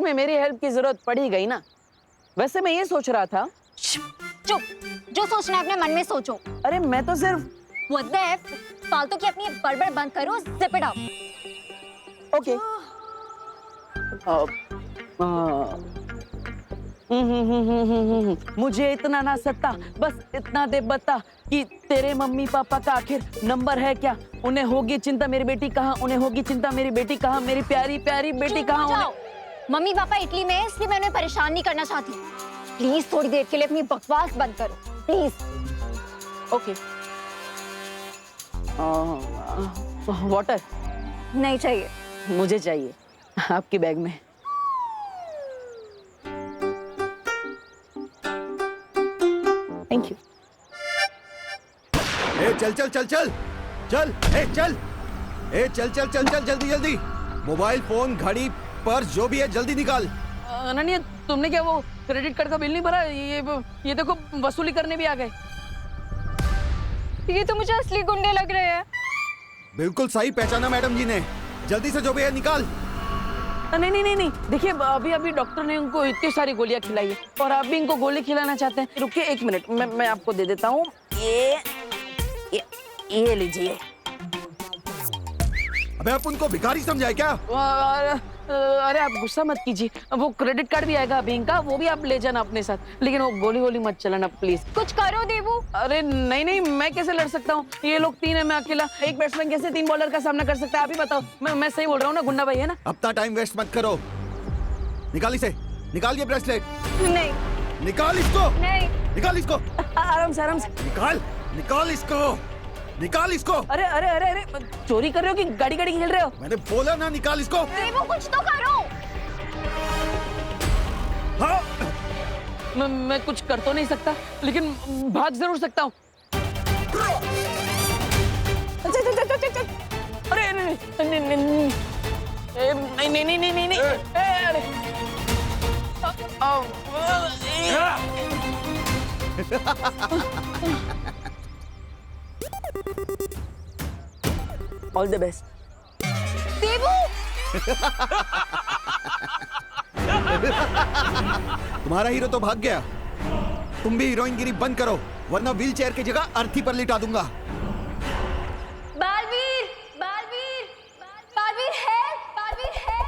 में मेरी हेल्प की जरूरत पड़ ही गई ना। वैसे मैं ये सोच रहा था। चुप, जो सोचना है अपने मन में सोचो। अरे मैं तो सिर्फ What the F? फालतू की अपनी बड़बड़ बंद करो, zip it up. ओके। मुझे इतना ना सता, बस इतना दे बता कि तेरे मम्मी पापा का आखिर नंबर है क्या? उन्हें होगी चिंता मेरी बेटी कहाँ, उन्हें होगी चिंता मेरी बेटी कहाँ, मेरी प्यारी प्यारी बेटी कहाँ। जाओ। मम्मी पापा इटली में है, इसलिए मैं उन्हें परेशान नहीं करना चाहती। प्लीज थोड़ी देर के लिए अपनी बकवास बंद करो, प्लीज। ओके। वाटर नहीं चाहिए। मुझे चाहिए, आपके बैग में। Thank you. ए चल चल चल चल चल, ए चल, ए चल चल चल चल, जल्दी जल्दी। मोबाइल फोन, घड़ी, पर्स, जो भी है जल्दी निकाल। अनन्या, तुमने क्या वो क्रेडिट कार्ड का बिल नहीं भरा? ये देखो वसूली करने भी आ गए। ये तो मुझे असली गुंडे लग रहे हैं। बिल्कुल सही पहचाना मैडम जी ने। जल्दी से जो भी है निकाल। नहीं नहीं नहीं नहीं, देखिए अभी डॉक्टर ने उनको इतनी सारी गोलियां खिलाई है और आप भी इनको गोली खिलाना चाहते हैं। रुकिए एक मिनट, मैं आपको दे देता हूँ। ये लीजिए। अबे आप उनको भिखारी समझाए क्या? अरे आप गुस्सा मत कीजिए, वो क्रेडिट कार्ड भी आएगा बैंक का, वो भी आप ले जाना अपने साथ, लेकिन वो गोली गोली मत चलाना प्लीज। कुछ करो देवू। अरे नहीं नहीं, मैं कैसे लड़ सकता हूँ? ये लोग तीन है, मैं अकेला। एक बैट्समैन कैसे 3 बॉलर का सामना कर सकता है? आप ही बताओ। मैं सही बोल रहा हूँ ना गुंडा भाई, है ना? अपना टाइम वेस्ट मत करो। निकाल इसे, निकाल ये ब्रेसलेट। नहीं, निकाल इसको, नहीं। निकाल इसको। आराम से आराम से। निकाल, निकाल इसको, निकाल इसको। अरे अरे अरे अरे, चोरी कर रहे हो कि गाड़ी गाड़ी खेल रहे हो? मैंने बोला ना निकाल इसको। देवू कुछ तो करो। हाँ। मैं कुछ कर तो नहीं सकता, लेकिन भाग जरूर सकता हूँ। अरे नहीं नहीं नहीं नहीं नहीं नहीं नहीं, अरे ऑल द बेस्ट। देवू, तुम्हारा हीरो तो भाग गया। तुम भी हीरोइनगिरी बंद करो, वरना व्हील चेयर की जगह अर्थी पर लिटा दूंगा। बालवीर, बालवीर, बालवीर है, बालवीर है।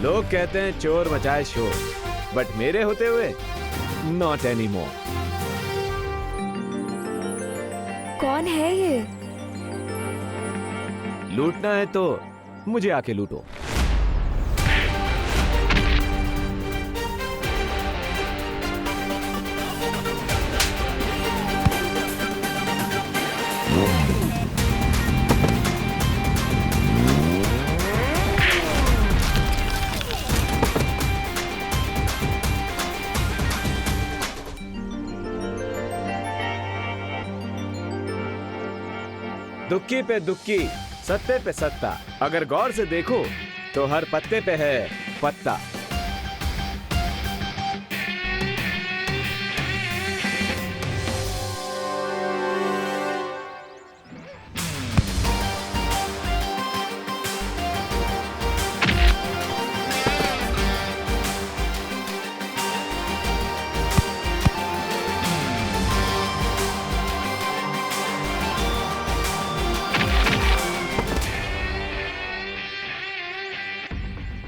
लोग कहते हैं चोर मचाए शोर, बट मेरे होते हुए नॉट एनी मोर। कौन है ये? लूटना है तो मुझे आके लूटो। दुक्की पे दुक्की, सत्ते पे सत्ता। अगर गौर से देखो तो हर पत्ते पे है पत्ता।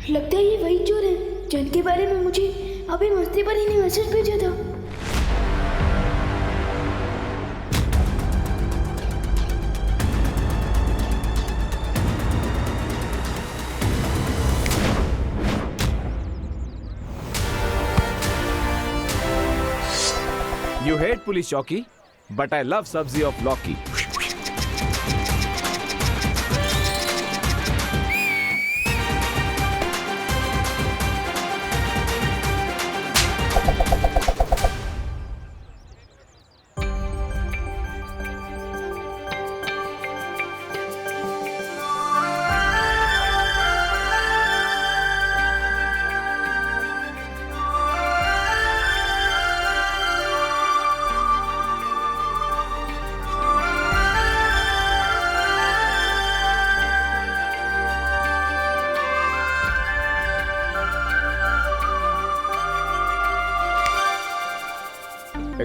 लगता है ये वही चोर है जिनके बारे में मुझे अभी मस्ती पर ही ने मैसेज भेजा था। You hate police चौकी, but I love सब्जी of लौकी।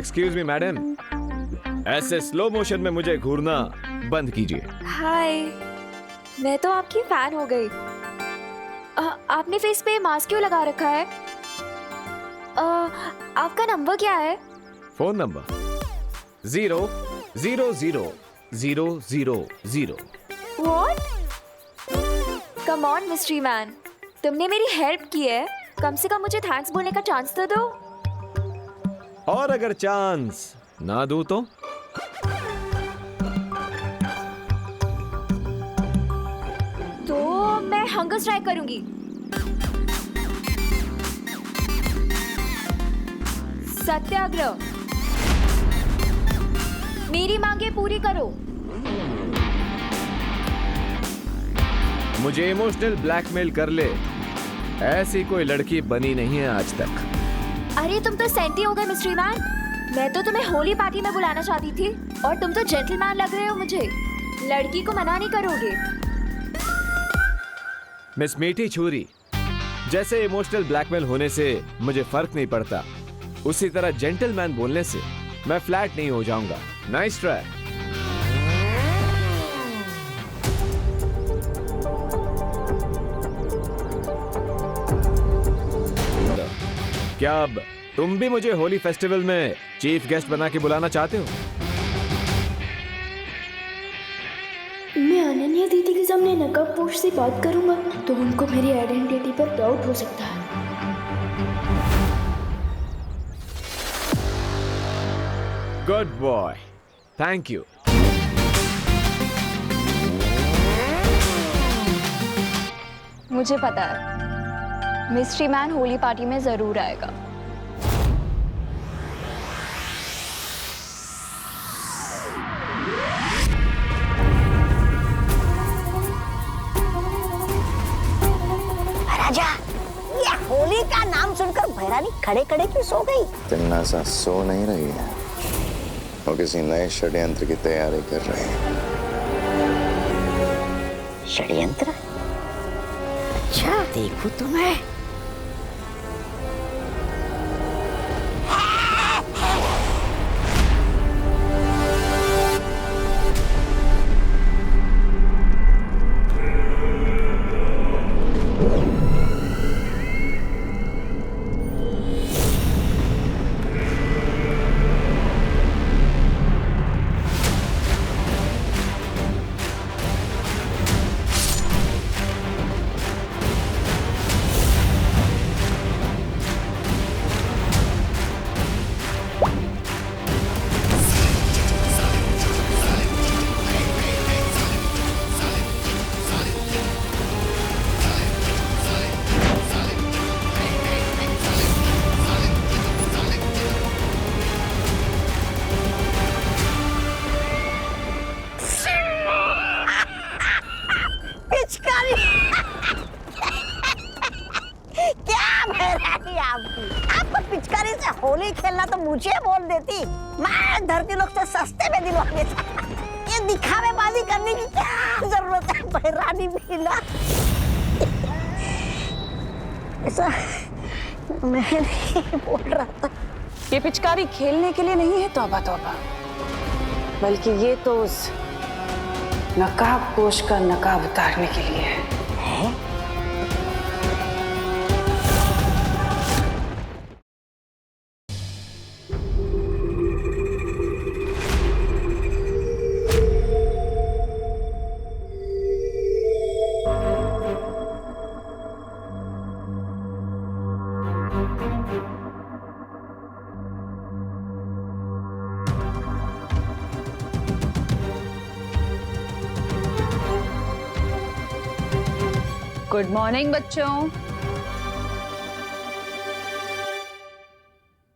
एक्सक्यूज मी मैडम, ऐसे स्लो मोशन में मुझे घूरना बंद कीजिए। हाय, मैं तो आपकी फैन हो गई। आपने फेस पे मास्क क्यों लगा रखा है? आपका नंबर क्या है? Phone number 0000000। What? Come on, mystery man. तुमने मेरी हेल्प की है, कम से कम मुझे थैंक्स बोलने का चांस तो दो। और अगर चांस ना दूं तो? तो मैं हंगर स्ट्राइक करूंगी। सत्याग्रह। मेरी मांगे पूरी करो। मुझे इमोशनल ब्लैकमेल कर ले, ऐसी कोई लड़की बनी नहीं है आज तक। अरे तुम तो सेंटी हो गए मिस्ट्री मैन। मैं तो तुम्हें होली पार्टी में बुलाना चाहती थी और तुम तो जेंटलमैन लग रहे हो मुझे। लड़की को मना नहीं करोगे। मिस मीठी छुरी, जैसे इमोशनल ब्लैकमेल होने से मुझे फर्क नहीं पड़ता, उसी तरह जेंटलमैन बोलने से मैं फ्लैट नहीं हो जाऊंगा। Nice try. क्या अब तुम भी मुझे होली फेस्टिवल में चीफ गेस्ट बना के बुलाना चाहते हो? मैं अनन्या दीदी के सामने नकाबपोश से बात करूंगा तो उनको मेरी आइडेंटिटी पर डाउट हो सकता है। Good boy, thank you. मुझे पता है मिस्ट्री मैन होली पार्टी में जरूर आएगा। राजा, ये होली का नाम सुनकर भैरानी खड़े खड़े क्यों सो गई? तिन्नासा सो नहीं रही है, वो किसी नए षड्यंत्र की तैयारी कर रही है। षड्यंत्र? अच्छा, देखो तो मैं। पिचकारी से होली खेलना तो मुझे बोल देती, मैं धरती लोग से सस्ते में दिलवा देता। ये दिखावेबाजी करने की क्या जरूरत है भैरानी भीला? ऐसा मैं नहीं बोल रहा था। ये पिचकारी खेलने के लिए नहीं है तौबा तौबा, बल्कि ये तो उस नकाबपोश का नकाब उतारने के लिए है। गुड मॉर्निंग बच्चों।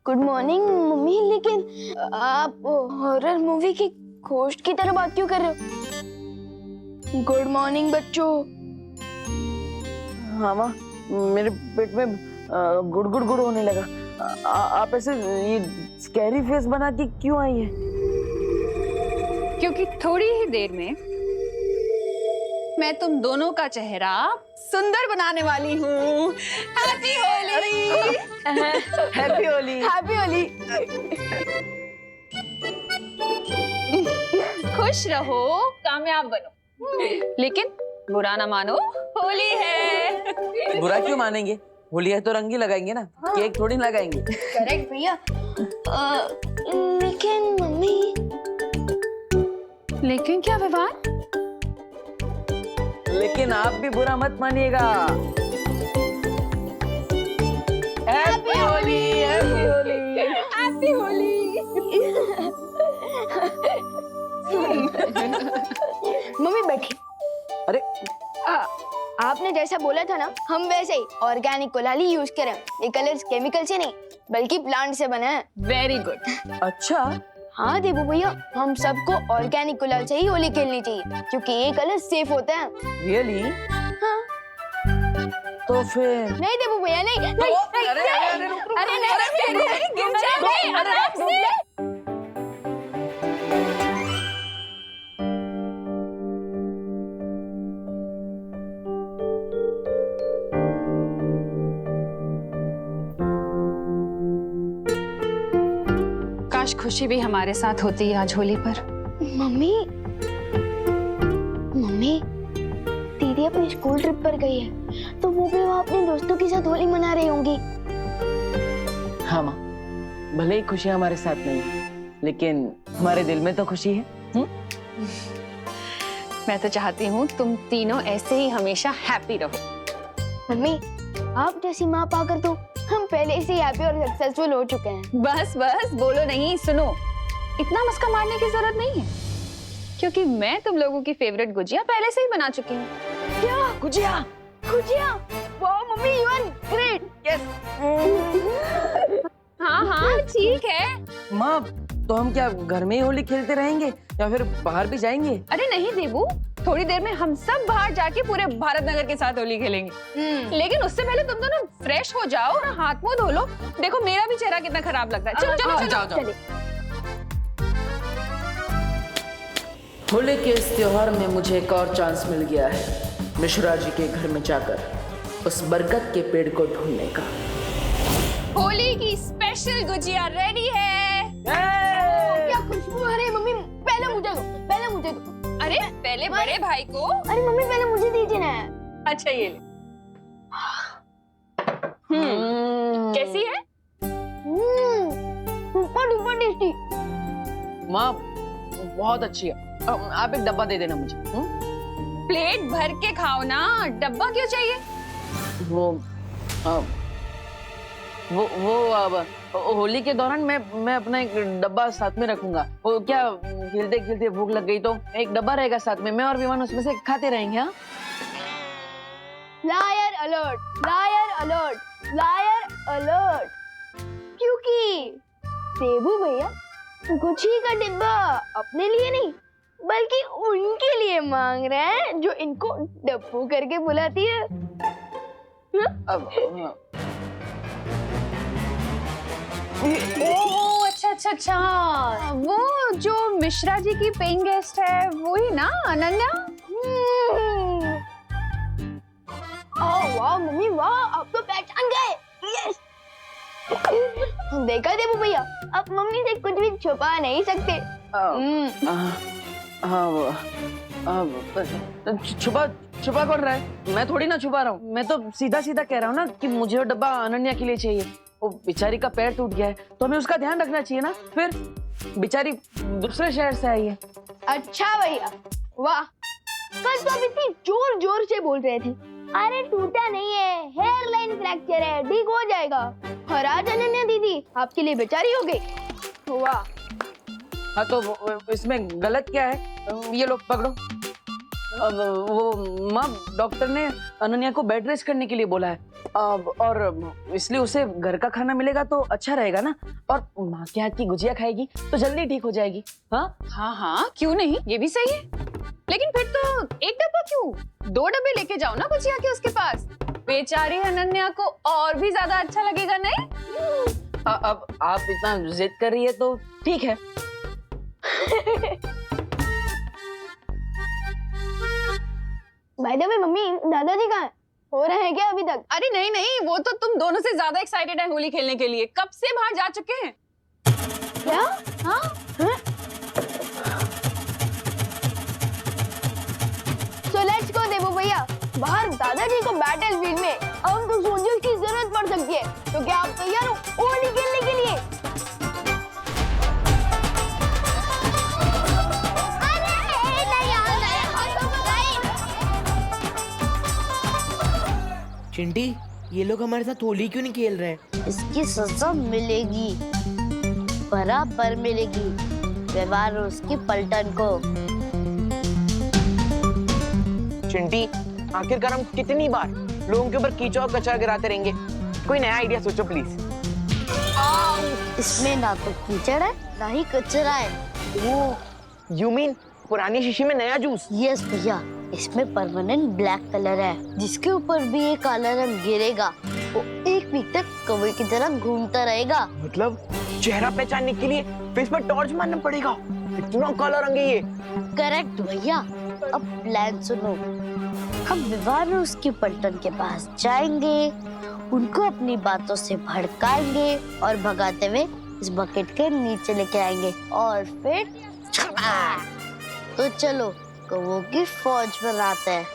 गुड मॉर्निंग मम्मी, लेकिन आप हॉरर मूवी की घोस्ट की तरह बात क्यों कर रहे हो? गुड मॉर्निंग बच्चों। हाँ माँ, मेरे पेट में गुड़ गुड़ गुड़ होने लगा। आप ऐसे ये स्कैरी फेस बना के क्यों आई है? क्योंकि थोड़ी ही देर में मैं तुम दोनों का चेहरा सुंदर बनाने वाली हूँ। Happy Holi. Happy Holi. Happy Holi. खुश रहो, कामयाब बनो, लेकिन बुरा ना मानो, होली है। बुरा क्यों मानेंगे? होली है तो रंग ही लगाएंगे ना, केक थोड़ी ना लगाएंगे। करेक्ट भैया। लेकिन मम्मी। लेकिन क्या विवान? लेकिन आप भी बुरा मत मानिएगा। Happy Holi. Happy Holi. Happy Holi. Mummy बैठी। अरे आपने जैसा बोला था ना, हम वैसे ही ऑर्गेनिक गुलाली यूज करें। ये कलर्स केमिकल से नहीं बल्कि प्लांट से बना है। Very good. अच्छा। हाँ देबू भैया, हम सबको ऑर्गेनिक गुलाल से ही होली खेलनी चाहिए क्योंकि ये कलर सेफ होता है। रियली? हाँ। तो फिर नहीं देबू भैया, नहीं नहीं, तो, नहीं, अरे, नहीं, अरे, रुक, रुक, अरे, रुक, नहीं, रुक, नहीं, गिर जाएंगे, आराम से। काश खुशी भी हमारे साथ होती है आज होली पर। मम्मी मम्मी, दीदी अपनी स्कूल ट्रिप पर गई है तो वो भी वहाँ अपने दोस्तों के साथ होली मना रही होंगी। हाँ माँ, भले ही खुशियाँ हमारे साथ नहीं है लेकिन हमारे दिल में तो खुशी है। मैं तो चाहती हूँ तुम तीनों ऐसे ही हमेशा हैप्पी रहो। मम्मी, आप जैसी माँ पाकर तो हम पहले से हैप्पी और सक्सेसफुल हो चुके हैं। बस बस बोलो नहीं, सुनो, इतना मस्का मारने की जरूरत नहीं है क्योंकि मैं तुम लोगों की फेवरेट गुजिया पहले से ही बना चुकी हूँ। क्या? गुजिया? गुजिया? वाह mummy, you are great. Yes. हाँ हाँ ठीक है। माँ, तो हम क्या घर में ही होली खेलते रहेंगे या फिर बाहर भी जाएंगे? अरे नहीं देबू, थोड़ी देर में हम सब बाहर जाके पूरे भारत नगर के साथ होली खेलेंगे। लेकिन उससे पहले तुम दोनों फ्रेश हो जाओ और हाथ मुंह धो लो। देखो मेरा भी चेहरा कितना खराब लग रहा है। चलो चलो जाओ, चलो। जाओ। होली के इस त्योहार में मुझे एक और चांस मिल गया है मिश्रा जी के घर में जाकर उस बरगद के पेड़ को ढूंढने का। होली की स्पेशल गुजिया रेडी है। क्या खुशबू! अरे मम्मी, पहले मुझे दो, पहले मुझे दो। अरे पहले बड़े भाई को। अरे मम्मी, पहले मुझे दीजिए ना। अच्छा ये ले। कैसी है? Super duper tasty. माँ, बहुत अच्छी है। आप एक डब्बा दे देना मुझे। प्लेट भर के खाओ ना, डब्बा क्यों चाहिए? वो अब होली के दौरान मैं अपना एक डब्बा साथ में रखूंगा। वो क्या, खेलते खेलते भूख लग गई तो एक डब्बा रहेगा साथ में, मैं और विमान उसमें से खाते रहेंगे। हाँ? Liar alert, liar alert, liar alert. क्योंकि देबू भैया गुच्छी का डिब्बा अपने लिए नहीं बल्कि उनके लिए मांग रहे हैं जो इनको डब्बू करके बुलाती है। ओह अच्छा अच्छा अच्छा, वो जो मिश्रा जी की पेइंग गेस्ट है वही ना, अनन्या? ओह वाह मम्मी वाह, आप तो पहचान गए। यस। देखा देबू भैया, आप मम्मी से कुछ भी छुपा नहीं सकते। छुपा छुपा कौन रहा है? मैं थोड़ी ना छुपा रहा हूँ, मैं तो सीधा सीधा कह रहा हूँ ना कि मुझे वो डब्बा अनन्या के लिए चाहिए। वो बेचारी का पैर टूट गया है तो हमें उसका ध्यान रखना चाहिए ना। फिर बेचारी दूसरे शहर से आई है। अच्छा भैया वाह, कल तो आप इतनी जोर जोर से बोल रहे थे अरे टूटा नहीं है, हेयर लाइन फ्रैक्चर है, ठीक हो जाएगा। और आज अनन्या दीदी आपके लिए बेचारी हो गई। वाह। हाँ तो इसमें गलत क्या है? ये लो पकड़ो। अब वो माँ, डॉक्टर ने अनन्या को बेड रेस्ट करने के लिए बोला है और इसलिए उसे घर का खाना मिलेगा तो अच्छा रहेगा ना। और माँ के हाथ की गुजिया खाएगी तो जल्दी ठीक हो जाएगी। हाँ हाँ हाँ क्यों नहीं, ये भी सही है। लेकिन फिर तो एक डब्बा क्यों, 2 डब्बे लेके जाओ ना गुजिया के उसके पास। बेचारी अनन्या को और भी ज्यादा अच्छा लगेगा नहीं? अब आप इतना जिद कर रही है तो ठीक है। बाय द वे मम्मी, दादाजी कहाँ हैं? हो रहे हैं क्या अभी तक? अरे नहीं नहीं, वो तो तुम दोनों से ज्यादा एक्साइटेड है होली खेलने के लिए, कब से बाहर जा चुके हैं। क्या? हाँ So let's go देवू भैया। बाहर दादाजी को बैटल फील्ड में हम तो सोल्जर्स की जरूरत पड़ सकती है, तो क्या आप तैयार हो होली खेलने के लिए? चिंटी, ये लोग हमारे साथ होली क्यों नहीं खेल रहे हैं? इसकी सजा मिलेगी, बराबर मिलेगी। व्यवहार उसकी पलटन को। चिंटी, आखिरकार हम कितनी बार लोगों के ऊपर कीचड़ और कचरा गिराते रहेंगे? कोई नया आइडिया सोचो प्लीज। इसमें ना तो कीचड़ है ना ही कचरा है। वो यू मीन पुरानी शीशी में नया जूस? यस भैया, इसमें परमानेंट ब्लैक कलर है, जिसके ऊपर भी ये काला रंग गिरेगा वो एक वीक तक कौवे की तरह घूमता रहेगा। मतलब चेहरा पहचानने के लिए फेस पर टॉर्च मारना पड़ेगा? इतना काला रंग है ये। करेक्ट भैया। अब प्लान सुनो, हम विवाह उसकी पलटन के पास जाएंगे, उनको अपनी बातों से भड़काएंगे और भगाते हुए इस बकेट के नीचे लेके आएंगे और फिर तो चलो कौवों की फौज बनाते हैं।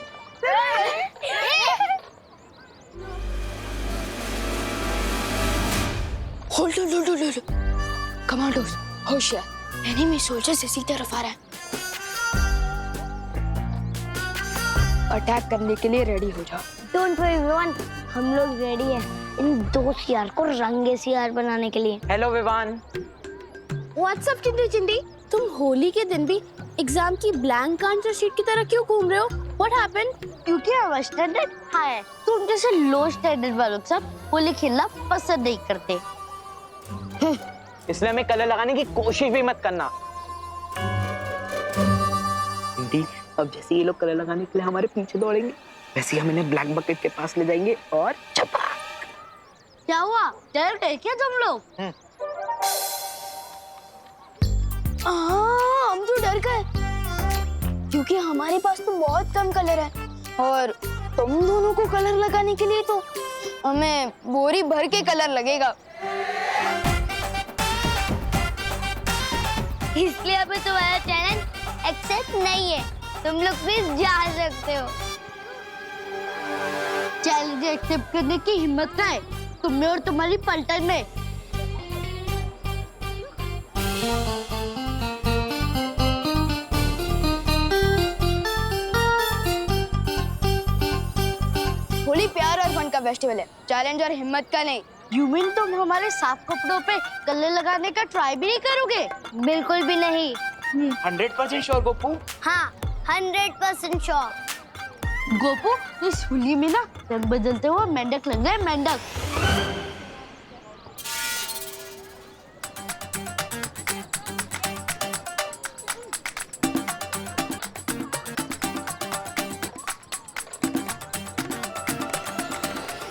होल्ड कमांडोज होशियार, एनिमी सोल्जर्स इसी तरफ आ रहा है। अटैक करने के लिए रेडी हो जाओ। डोंट वरी विवान, हम लोग रेडी हैं इन दो सियार को रंगे सियार बनाने के लिए। हेलो विवान। व्हाट्स अप चिंटी, तुम होली के दिन भी एग्जाम की ब्लैंक आंसर शीट की तरह क्यों घूम रहे हो? What happened? क्योंकि हमारा स्टैंडर्ड हाई है, तुम जैसे लो स्टैंडर्ड वालों सब होली खेलना पसंद नहीं करते। इसलिए हमें कलर लगाने की कोशिश भी मत करना। चिंटी, अब जैसे ये लोग कलर लगाने के लिए हमारे पीछे दौड़ेंगे, वैसे ही हम इन्हें ब्लैक बकेट के पास ले जाएंगे और चपाक। क्या हुआ, डर गए क्या तुम लोग? हम तो डर गए क्योंकि हमारे पास तो बहुत कम कलर है और तुम दोनों को कलर लगाने के लिए तो हमें बोरी भर के कलर लगेगा। इसलिए अभी तुम्हारा चैलेंज एक्सेप्ट नहीं है, तुम लोग प्लीज जा सकते हो। चैलेंज एक्सेप्ट करने की हिम्मत का है तुम में और तुम्हारी पलटन में। होली प्यार और फन का फेस्टिवल है, चैलेंज और हिम्मत का नहीं। यू मीन तुम हमारे साफ कपड़ों पे कलर लगाने का ट्राई भी नहीं करोगे? बिल्कुल भी नहीं। 100% श्योर गोपू? हाँ 100% श्योर। गोपू, इस होली में ना रंग बदलते हुए मेंढक लग गए, मेंढक।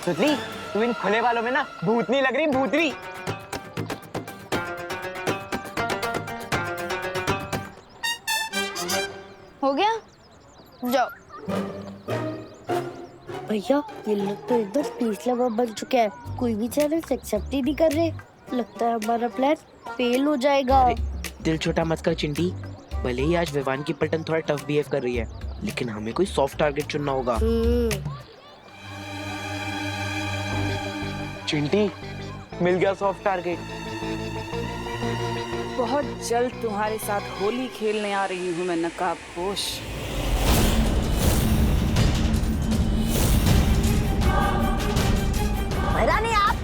सुतली, तू इन खुले वालों में ना भूतनी लग रही, भूतनी। हो गया, जाओ। भैया ये लोग तो एकदम पीस लवर बन चुके हैं, कोई भी चैलेंज एक्सेप्ट ही नहीं कर रहे। लगता है हमारा प्लान फेल हो जाएगा। दिल छोटा मत कर चिंटी, भले ही आज विवान की पलटन थोड़ा टफ बिहेव कर रही है, लेकिन हमें कोई सॉफ्ट टारगेट चुनना होगा। चिंटी, मिल गया सॉफ्ट टारगेट। बहुत जल्द तुम्हारे साथ होली खेलने आ रही हूँ मैं, नकाबपोश। रानी, आप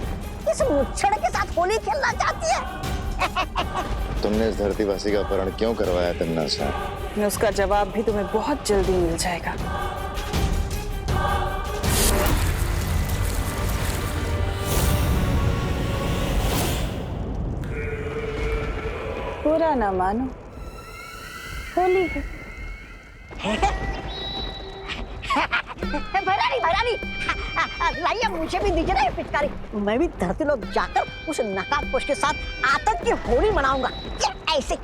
इस मुच्छड़ के साथ होली खेलना चाहती है? तुमने इस धरतीवासी का अपहरण क्यों करवाया तन्ना सा? उसका जवाब भी तुम्हें बहुत जल्दी मिल जाएगा। बुरा ना मानो, होली है। भरानी, लाइए मुझे भी दीजिए ना ये पिचकारी। मैं भी धरती लोग जाकर उस नकाबपोश के साथ आतंक की होली मनाऊंगा। ऐसे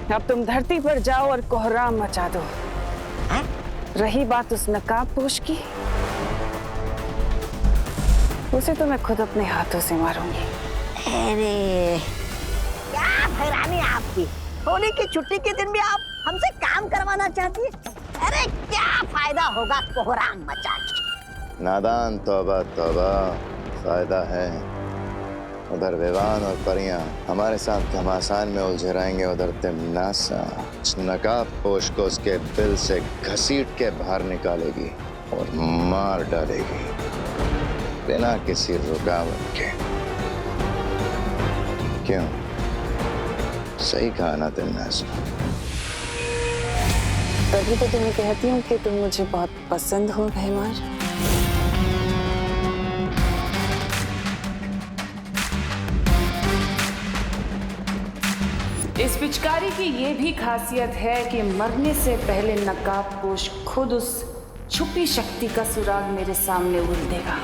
अब तुम धरती पर जाओ और कोहराम मचा दो। रही बात उस नकाबपोश की, उसे तो मैं खुद अपने हाथों से मारूंगी। अरे क्या हैरानी आपकी, होली की छुट्टी के दिन भी आप हमसे काम करवाना चाहती है। अरे क्या फायदा होगा कोहराम मचा के। नादान, तौबा तौबा, फायदा है। उधर विवान और परियां हमारे साथ घमासान में उलझे रहेंगे, उधर तिमनासा नकाब पोश को उसके दिल से घसीट के बाहर निकालेगी और मार डालेगी बिना किसी रुकावट के। क्यों, सही कहा ना तिमनासा? तभी तो तुम्हें कहती हूँ कि तुम मुझे बहुत पसंद हो भैमार। इस पिचकारी की ये भी खासियत है कि मरने से पहले नकाबपोश खुद उस छुपी शक्ति का सुराग मेरे सामने उगल देगा।